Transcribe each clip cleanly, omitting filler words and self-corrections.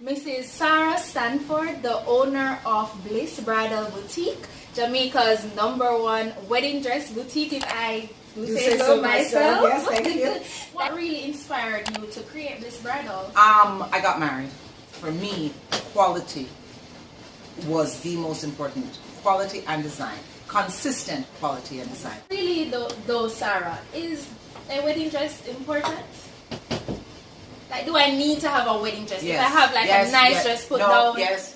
Mrs. Sara Stanford, the owner of Bliss Bridal Boutique, Jamaica's #1 wedding dress boutique, if I do say so myself. Yes, thank you. What really inspired you to create Bliss Bridal? I got married. For me, quality was the most important. Quality and design. Consistent quality and design. Really, though, Sarah, is a wedding dress important? Like, do I need to have a wedding dress? Yes. If I have like a nice dress put down? Yes,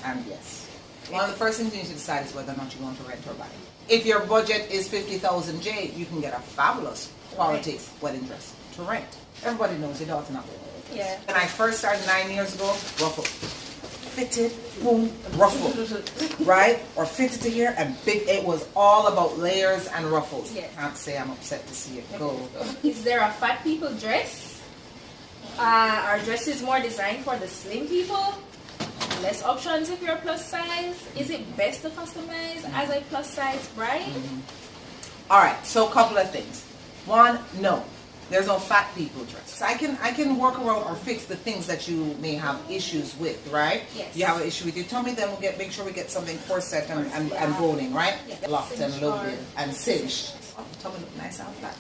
and yes. One of the first things you need to decide is whether or not you want to rent or buy. If your budget is 50,000 J, you can get a fabulous quality wedding dress to rent. Everybody knows your daughter not wearing it. Yeah. When I first started 9 years ago, ruffle. Fitted, boom, ruffle, right? Or fitted to here and big. It was all about layers and ruffles. Yes. Can't say I'm upset to see it go. Is there a fat people dress? Are dresses more designed for the slim people? Less options if you're plus size? Is it best to customize as a plus size bride? All right, so a couple of things. One, no, there's no fat people dress. I can work around or fix the things that you may have issues with, right? Yes. You have an issue with your tummy, then we'll make sure we get something corset and boning, right? Yeah. Locked and Cinched loaded and cinched. Oh, tummy look nice and flat.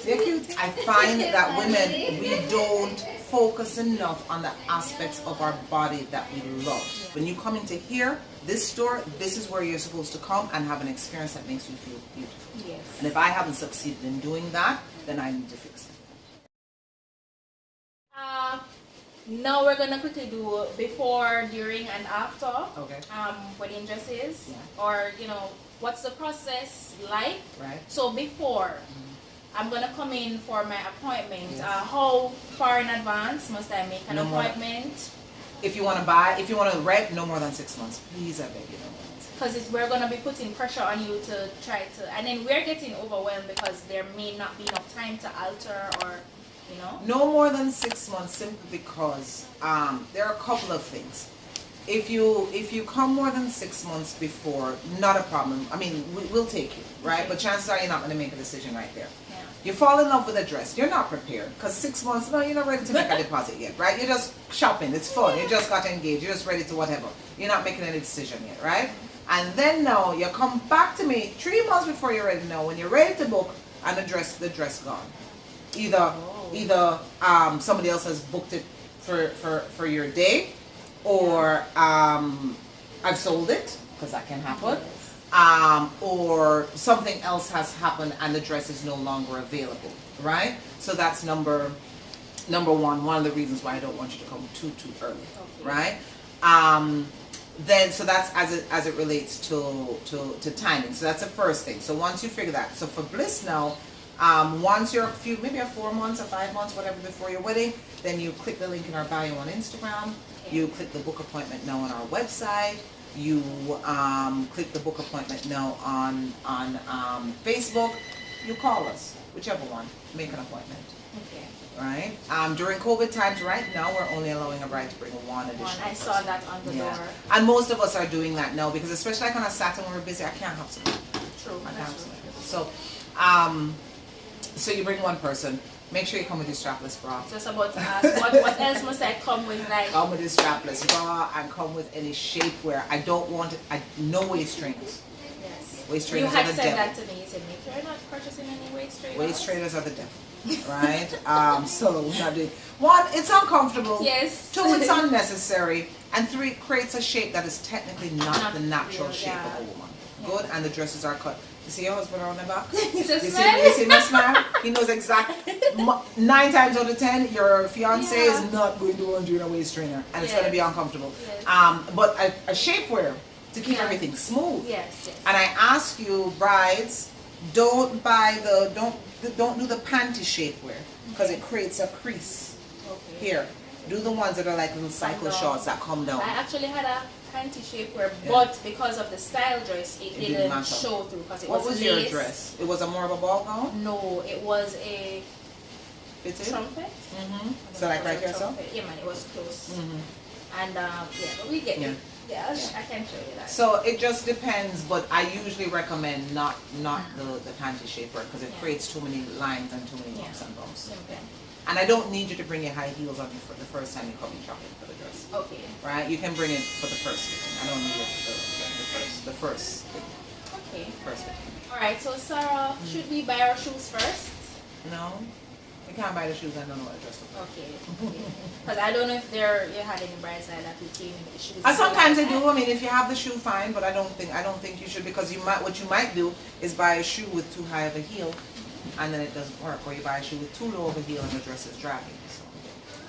You're cute. I find that women, we don't focus enough on the aspects of our body that we love. When you come into here, this store, this is where you're supposed to come and have an experience that makes you feel beautiful. Yes. And if I haven't succeeded in doing that, then I need to fix it. Now we're gonna quickly do before, during, and after. Okay. Wedding dresses, Yeah. or what's the process like? Right. So before, I'm gonna come in for my appointment. Yes. How far in advance must I make an No more. appointment? If you want to buy, if you want to rent, no more than 6 months. Please, I beg you, no more than 6 months. Because we're gonna be putting pressure on you to try to, and then we're getting overwhelmed because there may not be enough time to alter or. No more than 6 months, simply because there are a couple of things. If you come more than 6 months before, not a problem. I mean, we'll take you, right? Okay. But chances are you're not going to make a decision right there. Yeah. You fall in love with a dress, you're not prepared, because 6 months, no, you're not ready to make a deposit yet, right? You're just shopping, it's fun, you just got engaged, you're just ready to whatever. You're not making any decision yet, right? And then now you come back to me 3 months before you're ready. Now when you're ready to book, and the dress gone. Either somebody else has booked it for your day, or I've sold it, because that can happen, or something else has happened and the dress is no longer available, right? So that's number one of the reasons why I don't want you to come too early, right? Then so that's as it relates to timing. So that's the first thing. So once you figure that, so for Bliss now, once you're maybe 4 months or 5 months, whatever, before your wedding, then you click the link in our bio on Instagram. Okay. You click the book appointment now on our website. You click the book appointment now on Facebook. You call us, whichever one. Make an appointment. Okay. Right. During COVID times, right now we're only allowing a bride to bring one additional. I saw that on the door. And most of us are doing that now, because especially like on a Saturday when we're busy, I can't have somebody. True. I can't have somebody. So you bring one person. Make sure you come with your strapless bra. Just about to ask, what else must I come with? Like, come with your strapless bra and come with any shapewear. I don't want it. No waist trainers. Yes. Waist trainers you are the devil. You had said that to me. You said, make sure you're not purchasing any waist trainers. Waist trainers are the devil, right? So we're not doing. One, it's uncomfortable. Yes. Two, it's unnecessary. And three, it creates a shape that is technically not the natural shape of a woman. Yeah. Good, and the dresses are cut. You see your husband around the back? You see my smile? He knows exactly. 9 times out of 10, your fiance is not going to want you in a waist trainer, and it's going to be uncomfortable. Yes. But a shapewear to keep everything smooth. Yes. And I ask you, brides, don't do the panty shapewear, because it creates a crease here. Do the ones that are like little cycle shorts that come down. I actually had a panty shapewear, but because of the style dress, it didn't show through. Because what was your dress? It was a more of a ball gown? No, it was a trumpet. So like right here, so? Yeah, man, it was close. And but we get it. Yeah, I can show you that. So it just depends, but I usually recommend not the panty shapewear, because it creates too many lines and too many bumps and bumps. And I don't need you to bring your high heels on for the first time you come in shopping for the dress. Okay. Right? You can bring it for the first fitting. I don't need it for the first thing. Okay. First fitting. Alright, so Sarah, should we buy our shoes first? No. You can't buy the shoes, I don't know what the dress looks like. Okay. Because I don't know if you had any bridesmaid that would came in the shoes. Sometimes I do. I mean, if you have the shoe, fine. But I don't think you should, because what you might do is buy a shoe with too high of a heel, and then it doesn't work. Or you buy a shoe with too low of a heel and the dress is dragging. So.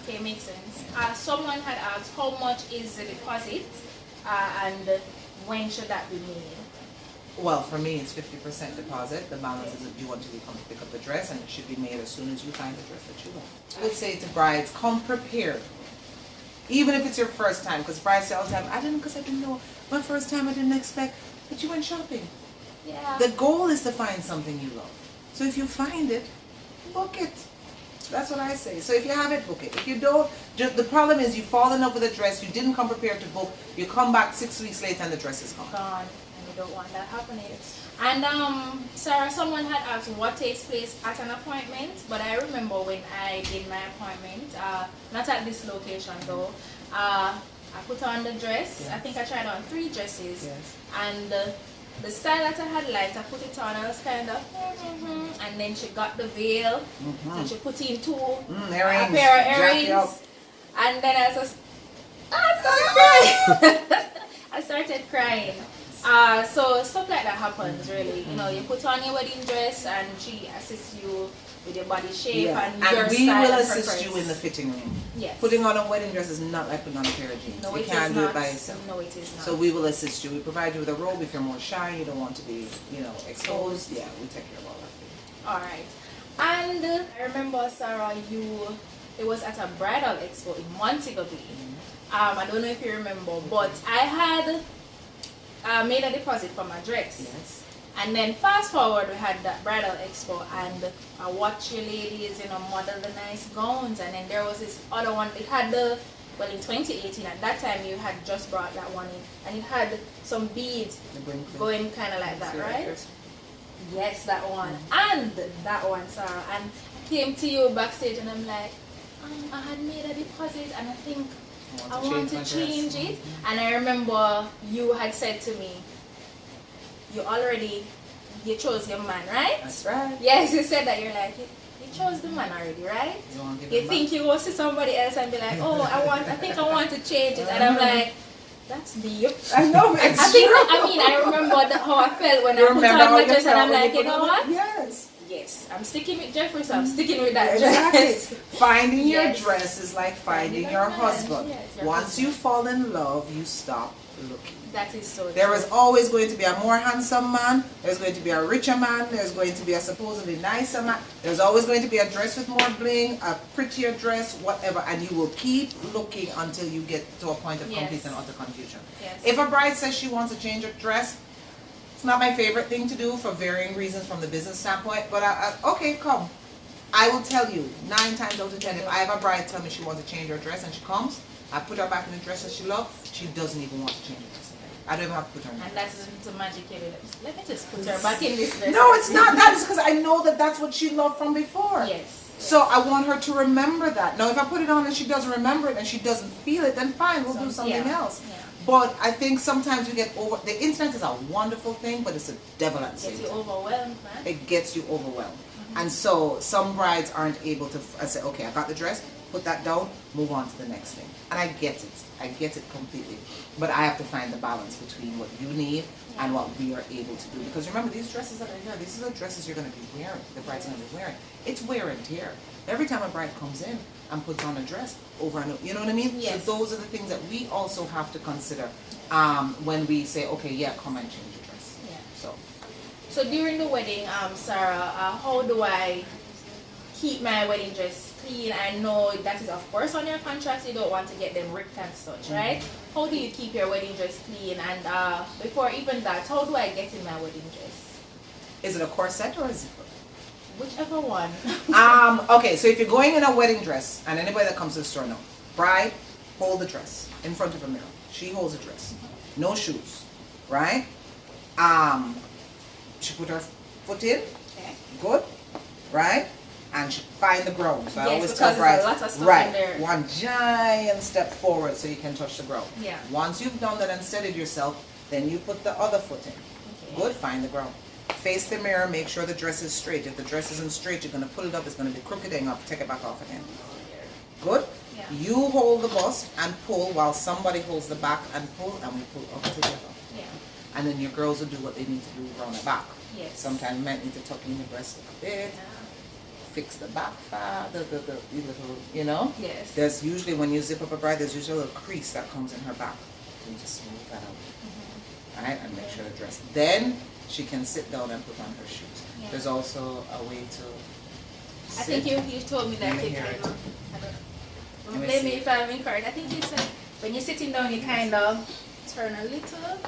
Okay, makes sense. Someone had asked how much is the deposit, and when should that be made? Well, for me, it's 50% deposit. The balance is if you want to come pick up the dress, and it should be made as soon as you find the dress that you want. I would say to brides, come prepared. Even if it's your first time, because brides say all the time, I didn't know. My first time, I didn't expect. But you went shopping. Yeah. The goal is to find something you love. So if you find it, book it. That's what I say. So if you have it, book it. If you don't, the problem is you fall in love with a dress, you didn't come prepared to book, you come back 6 weeks later and the dress is gone. Gone. Don't want that happening. And Sarah, someone had asked what takes place at an appointment, but I remember when I did my appointment, not at this location though, I put on the dress. Yes. I think I tried on 3 dresses. Yes. And the style that I had liked, I put it on, I was kind of and then she got the veil, so she put in 2 earrings, a pair of earrings, and then I was just I started crying. So stuff like that happens really. You know, you put on your wedding dress and she assists you with your body shape and your we style will and assist preference. you in the fitting room. Yes. Putting on a wedding dress is not like putting on a pair of jeans. No, You it can't is do not. it by yourself. No, it is not. So we will assist you. We provide you with a robe if you're more shy, you don't want to be, exposed. Yeah, we take care of all that. Alright. And I remember, Sarah, it was at a bridal expo in Montego Bay. I don't know if you remember, but I had made a deposit for my dress. Yes. And then fast forward, we had that bridal expo, and I watched you ladies, model the nice gowns, and then there was this other one. It had in 2018, at that time you had just brought that one in, and it had some beads going kind of like that, right? Yes, that one. And that one, Sarah. And I came to you backstage, and I'm like, I had made a deposit, and I think I want to change it. And I remember you had said to me, you chose your man, right? That's right. Yes, you said that. You're like, you chose the man already, right? You think you go see somebody else and be like, oh, I think I want to change it. And I'm like, that's deep. I know, it's I remember how I felt when I put on my dress, and I'm like, you know what? Yes, I'm sticking with Jeffrey, so I'm sticking with that exactly. dress. Finding your dress is like finding your husband. Yes, Once you fall in love, you stop looking. That is so There true. is always going to be a more handsome man. There's going to be a richer man. There's going to be a supposedly nicer man. There's always going to be a dress with more bling, a prettier dress, whatever. And you will keep looking until you get to a point of complete and utter confusion. Yes. If a bride says she wants to change her dress, it's not my favorite thing to do for varying reasons from the business standpoint. But okay, come. I will tell you, 9 times out of 10, if I have a bride tell me she wants to change her dress and she comes, I put her back in the dress that she loves, she doesn't even want to change her dress. I don't even have to put her in. And that isn't to magically, let me just put her back in this dress. No, it's not. That is because I know that that's what she loved from before. Yes. So I want her to remember that. Now, if I put it on and she doesn't remember it and she doesn't feel it, then fine, we'll do something else. Yeah. But I think sometimes we get over. The internet is a wonderful thing, but it's a devil at the same time. It gets you overwhelmed, man. It gets you overwhelmed. And so some brides aren't able to say, okay, I got the dress, put that down, move on to the next thing. And I get it. I get it completely. But I have to find the balance between what you need and what we are able to do. Because remember, these dresses that are here, these are the dresses you're going to be wearing, the bride's going to be wearing. It's wear and tear. Every time a bride comes in and puts on a dress over and over, you know what I mean? Yes. So those are the things that we also have to consider when we say, okay, yeah, come and change your dress. Yeah. So during the wedding, Sarah, how do I keep my wedding dress clean? I know that is of course on your contract, you don't want to get them ripped and such, right? How do you keep your wedding dress clean? And before even that, how do I get in my wedding dress? Is it a corset or a zipper? Whichever one. Okay, so if you're going in a wedding dress, and anybody that comes to the store knows, bride, hold the dress in front of a mirror. She holds the dress. No shoes, right? She put her foot in. Okay. Good, right? and find the ground. So I Yes, always because tell there's a brides, lot of stuff right, in there. one giant step forward so you can touch the ground. Yeah. Once you've done that and steadied yourself, then you put the other foot in. Okay. Good, find the ground. Face the mirror, make sure the dress is straight. If the dress isn't straight, you're going to pull it up, it's going to be crooked and up, take it back off again. Good? Yeah. You hold the bust and pull while somebody holds the back and pull, and we pull up together. Yeah. And then your girls will do what they need to do around the back. Yes. Sometimes you might need to tuck in the breast a bit, fix the back fat, the little, you know? Yes. There's usually, when you zip up a bride, there's usually a little crease that comes in her back. You just smooth that out. Alright, and make sure the dress. Then she can sit down and put on her shoes. Yeah. There's also a way to I think you told me that Let me you hear kind it. of, Let me blame me see. if I'm incorrect. I think you said when you're sitting down, you kind of turn a little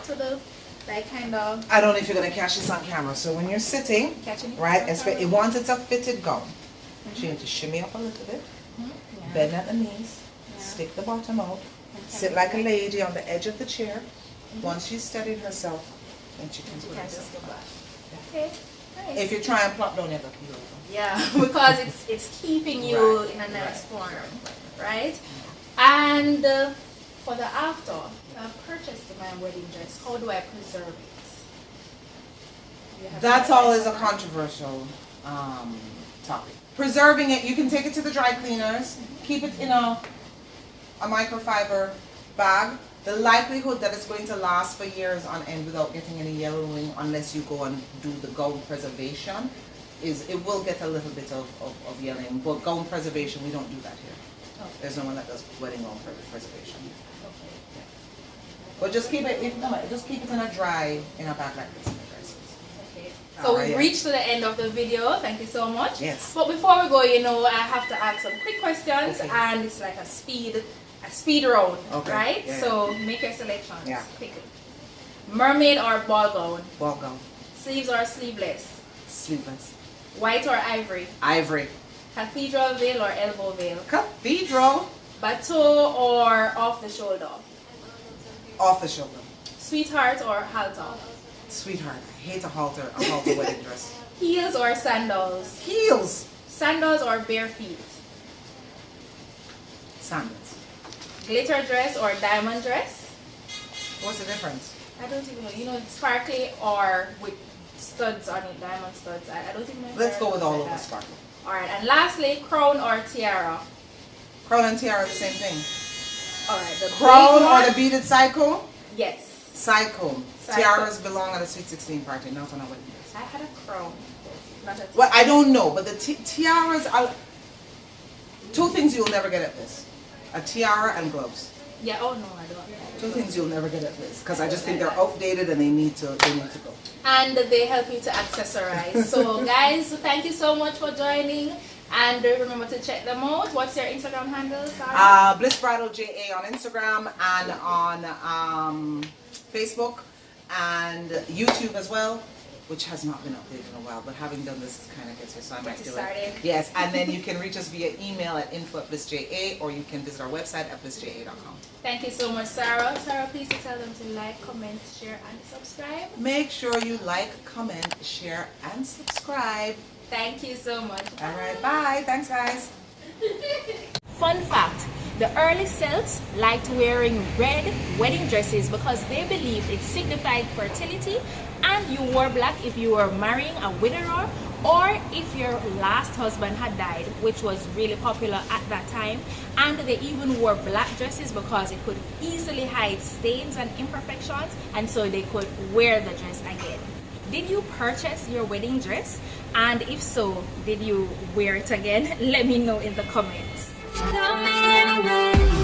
to the, like kind of I don't know if you're going to catch this on camera. So when you're sitting, catching it. right, once it's a fitted gown, you need to shimmy up a little bit, Yeah. bend at the knees, Yeah. stick the bottom out, And sit like a lady on the edge of the chair. Once she's steadied herself, then she can You put can just herself go back. back. Okay. Nice. If you try and plop down, you have to peel over. Yeah, because it's keeping you Right, in a nice right, form, right? And for the after, I've purchased my wedding dress. How do I preserve it? You have That's any always advice a on that? controversial topic. Preserving it, you can take it to the dry cleaners, keep it in a microfiber bag. The likelihood that it's going to last for years on end without getting any yellowing, unless you go and do the gown preservation, is it will get a little bit of yellowing. But gown preservation, we don't do that here. Okay. There's no one that does wedding gown preservation. Okay. But just keep it in a dry, in a bag like this in the dresses. Okay. So Alright, we've yeah. reached to the end of the video. Thank you so much. Yes. But before we go, I have to ask some quick questions, Okay. and it's like a speed round, Okay, right? yeah. So make your selections Yeah. quickly. Mermaid or ball gown? Ball gown, Sleeves or sleeveless? sleeveless, White or ivory? ivory, Cathedral veil or elbow veil? cathedral, Bateau or off the shoulder? off the shoulder, Sweetheart or halter? sweetheart. I hate a halter wedding dress. Heels or sandals? Heels, Sandals or bare feet? sandals. Glitter dress or diamond dress? What's the difference? I don't even know. Sparkly or with studs on it, diamond studs. I don't even know. if Let's there go are with those all like of the that. sparkle. Alright, and lastly, crown or tiara? Crown and tiara are the same thing. Alright, the Crown big or the one? beaded side comb? Yes. Side comb. Side Tiaras belong at a sweet 16 party, not on a wedding dress. I had a crown. Not a Well, I don't know, but the tiaras are two things you'll never get at this: a tiara and gloves. Yeah, oh no, I don't. Two things you'll never get at this, because I just think they're outdated and they need to go. And they help you to accessorize. So guys, thank you so much for joining, and remember to check them out. What's your Instagram handle, Sarah? Bliss Bridal JA on Instagram and on Facebook and YouTube as well, which has not been updated in a while, but having done this kind of gets me, so I might Get do you started. it. Yes, and then you can reach us via email at info@blissja, or you can visit our website at blissja.com. Thank you so much, Sarah. Sarah, please tell them to like, comment, share, and subscribe. Make sure you like, comment, share, and subscribe. Thank you so much. All right, bye. Thanks, guys. Fun fact, the early Celts liked wearing red wedding dresses because they believed it signified fertility, and you wore black if you were marrying a widower or if your last husband had died, which was really popular at that time. And they even wore black dresses because it could easily hide stains and imperfections, and so they could wear the dress again. Did you purchase your wedding dress? And if so, did you wear it again? Let me know in the comments. Love me anyway.